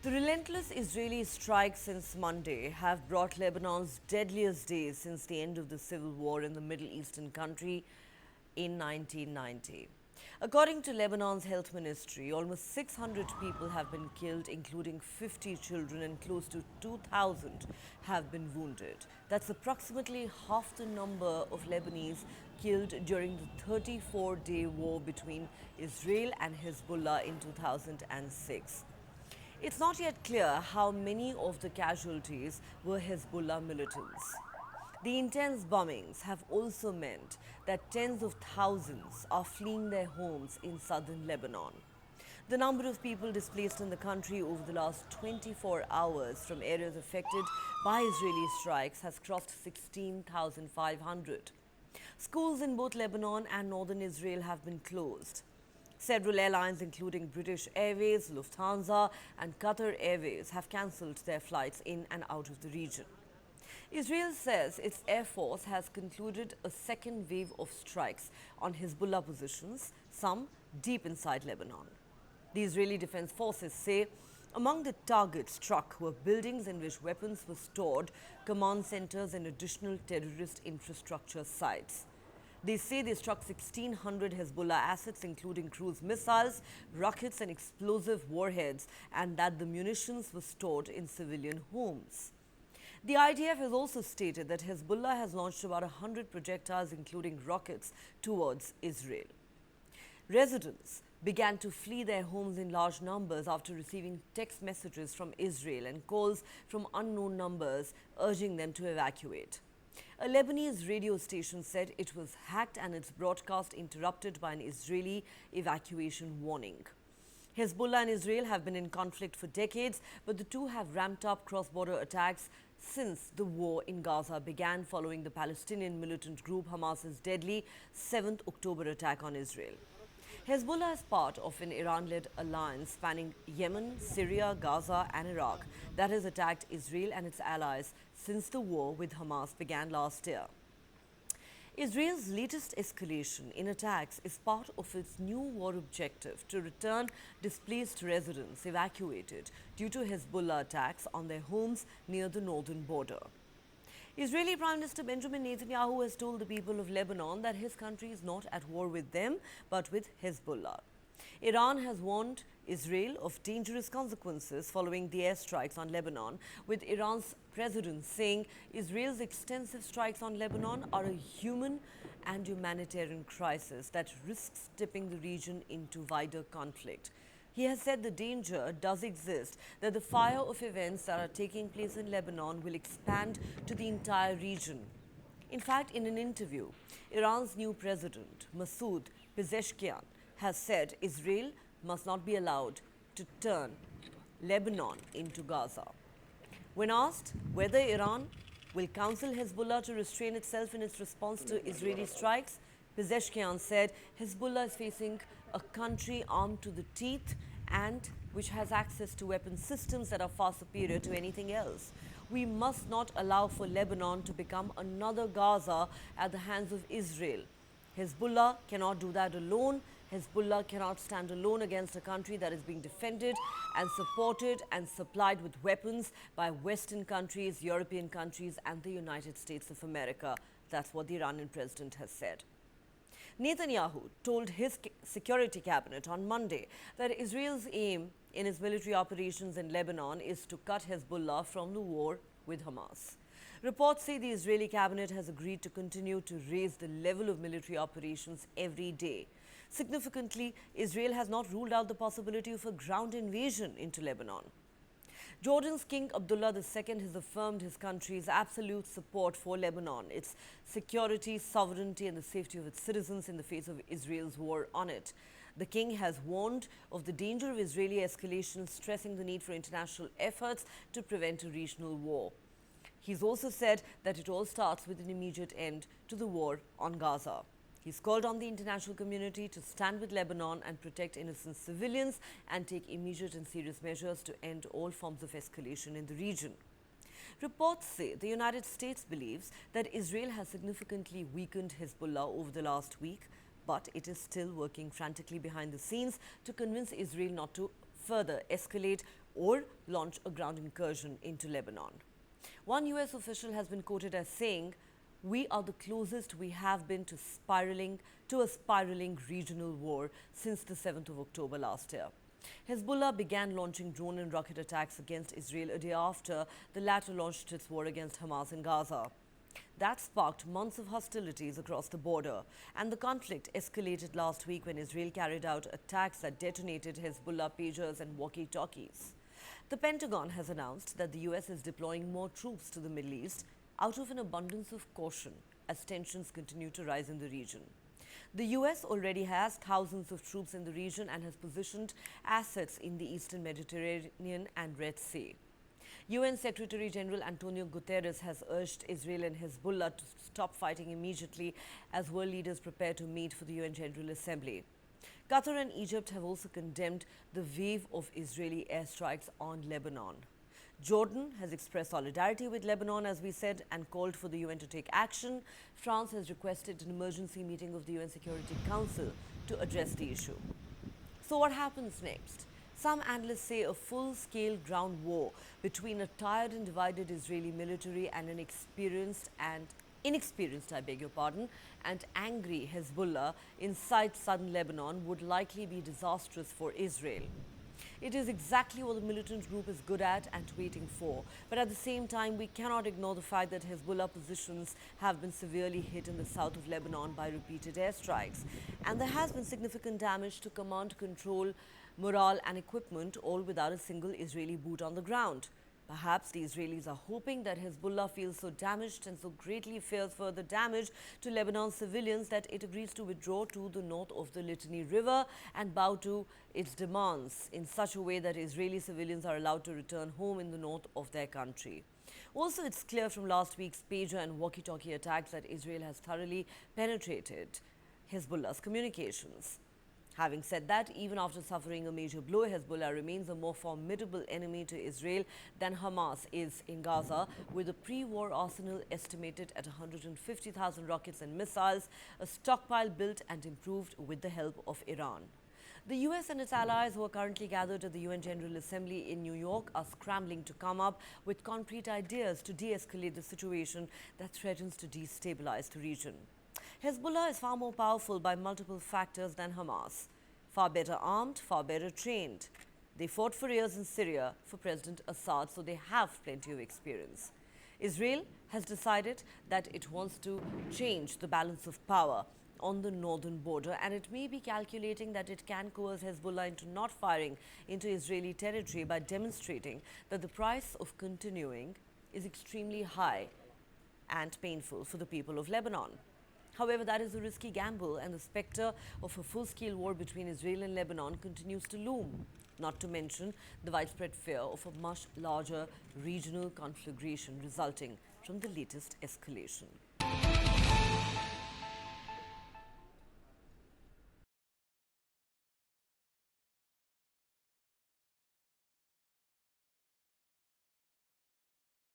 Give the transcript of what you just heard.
The relentless Israeli strikes since Monday have brought Lebanon's deadliest days since the end of the civil war in the Middle Eastern country in 1990. According to Lebanon's health ministry, almost 600 people have been killed, including 50 children, and close to 2,000 have been wounded. That's approximately half the number of Lebanese killed during the 34-day war between Israel and Hezbollah in 2006. It's not yet clear how many of the casualties were Hezbollah militants. The intense bombings have also meant that tens of thousands are fleeing their homes in southern Lebanon. The number of people displaced in the country over the last 24 hours from areas affected by Israeli strikes has crossed 16,500. Schools in both Lebanon and northern Israel have been closed. Several airlines, including British Airways, Lufthansa, and Qatar Airways, have cancelled their flights in and out of the region. Israel says its air force has concluded a second wave of strikes on Hezbollah positions, some deep inside Lebanon. The Israeli Defense Forces say among the targets struck were buildings in which weapons were stored, command centers, and additional terrorist infrastructure sites. They say they struck 1,600 Hezbollah assets, including cruise missiles, rockets, and explosive warheads, and that the munitions were stored in civilian homes. The IDF has also stated that Hezbollah has launched about 100 projectiles, including rockets, towards Israel. Residents began to flee their homes in large numbers after receiving text messages from Israel and calls from unknown numbers urging them to evacuate. A Lebanese radio station said it was hacked and its broadcast interrupted by an Israeli evacuation warning. Hezbollah and Israel have been in conflict for decades, but the two have ramped up cross-border attacks since the war in Gaza began following the Palestinian militant group Hamas's deadly 7th October attack on Israel. Hezbollah is part of an Iran-led alliance spanning Yemen, Syria, Gaza and Iraq that has attacked Israel and its allies since the war with Hamas began last year. Israel's latest escalation in attacks is part of its new war objective to return displaced residents evacuated due to Hezbollah attacks on their homes near the northern border. Israeli Prime Minister Benjamin Netanyahu has told the people of Lebanon that his country is not at war with them, but with Hezbollah. Iran has warned Israel of dangerous consequences following the airstrikes on Lebanon, with Iran's president saying Israel's extensive strikes on Lebanon are a human and humanitarian crisis that risks tipping the region into wider conflict. He has said the danger does exist, that the fire of events that are taking place in Lebanon will expand to the entire region. In fact, in an interview, Iran's new president, Masoud Pezeshkian, has said Israel must not be allowed to turn Lebanon into Gaza. When asked whether Iran will counsel Hezbollah to restrain itself in its response to Israeli strikes, Pezeshkian said Hezbollah is facing a country armed to the teeth and which has access to weapon systems that are far superior to anything else. We must not allow for Lebanon to become another Gaza at the hands of Israel. Hezbollah cannot do that alone. Hezbollah cannot stand alone against a country that is being defended and supported and supplied with weapons by Western countries, European countries, and the United States of America. That's what the Iranian president has said. Netanyahu told his security cabinet on Monday that Israel's aim in its military operations in Lebanon is to cut Hezbollah from the war with Hamas. Reports say the Israeli cabinet has agreed to continue to raise the level of military operations every day. Significantly, Israel has not ruled out the possibility of a ground invasion into Lebanon. Jordan's King Abdullah II has affirmed his country's absolute support for Lebanon, its security, sovereignty and the safety of its citizens in the face of Israel's war on it. The king has warned of the danger of Israeli escalation, stressing the need for international efforts to prevent a regional war. He's also said that it all starts with an immediate end to the war on Gaza. He's called on the international community to stand with Lebanon and protect innocent civilians and take immediate and serious measures to end all forms of escalation in the region. Reports say the United States believes that Israel has significantly weakened Hezbollah over the last week, but it is still working frantically behind the scenes to convince Israel not to further escalate or launch a ground incursion into Lebanon. One US official has been quoted as saying, "We are the closest we have been to a spiraling regional war since the 7th of October last year." Hezbollah began launching drone and rocket attacks against Israel a day after the latter launched its war against Hamas in Gaza. That sparked months of hostilities across the border, and the conflict escalated last week when Israel carried out attacks that detonated Hezbollah pagers and walkie-talkies. The Pentagon has announced that the US is deploying more troops to the Middle East out of an abundance of caution as tensions continue to rise in the region. The US already has thousands of troops in the region and has positioned assets in the eastern Mediterranean and Red Sea. UN Secretary General Antonio Guterres has urged Israel and Hezbollah to stop fighting immediately as world leaders prepare to meet for the UN General Assembly. Qatar and Egypt have also condemned the wave of Israeli airstrikes on Lebanon. Jordan has expressed solidarity with Lebanon, as we said, and called for the UN to take action. France has requested an emergency meeting of the UN Security Council to address the issue. So what happens next? Some analysts say a full-scale ground war between a tired and divided Israeli military and an inexperienced, and angry Hezbollah inside southern Lebanon would likely be disastrous for Israel. It is exactly what the militant group is good at and waiting for. But at the same time, we cannot ignore the fact that Hezbollah positions have been severely hit in the south of Lebanon by repeated airstrikes. And there has been significant damage to command control, morale and equipment, all without a single Israeli boot on the ground. Perhaps the Israelis are hoping that Hezbollah feels so damaged and so greatly fears further damage to Lebanon's civilians that it agrees to withdraw to the north of the Litani River and bow to its demands in such a way that Israeli civilians are allowed to return home in the north of their country. Also, it's clear from last week's pager and walkie-talkie attacks that Israel has thoroughly penetrated Hezbollah's communications. Having said that, even after suffering a major blow, Hezbollah remains a more formidable enemy to Israel than Hamas is in Gaza, with a pre-war arsenal estimated at 150,000 rockets and missiles, a stockpile built and improved with the help of Iran. The US and its allies, who are currently gathered at the UN General Assembly in New York, are scrambling to come up with concrete ideas to de-escalate the situation that threatens to destabilize the region. Hezbollah is far more powerful by multiple factors than Hamas. Far better armed, far better trained. They fought for years in Syria for President Assad, so they have plenty of experience. Israel has decided that it wants to change the balance of power on the northern border, and it may be calculating that it can coerce Hezbollah into not firing into Israeli territory by demonstrating that the price of continuing is extremely high and painful for the people of Lebanon. However, that is a risky gamble, and the spectre of a full-scale war between Israel and Lebanon continues to loom, not to mention the widespread fear of a much larger regional conflagration resulting from the latest escalation.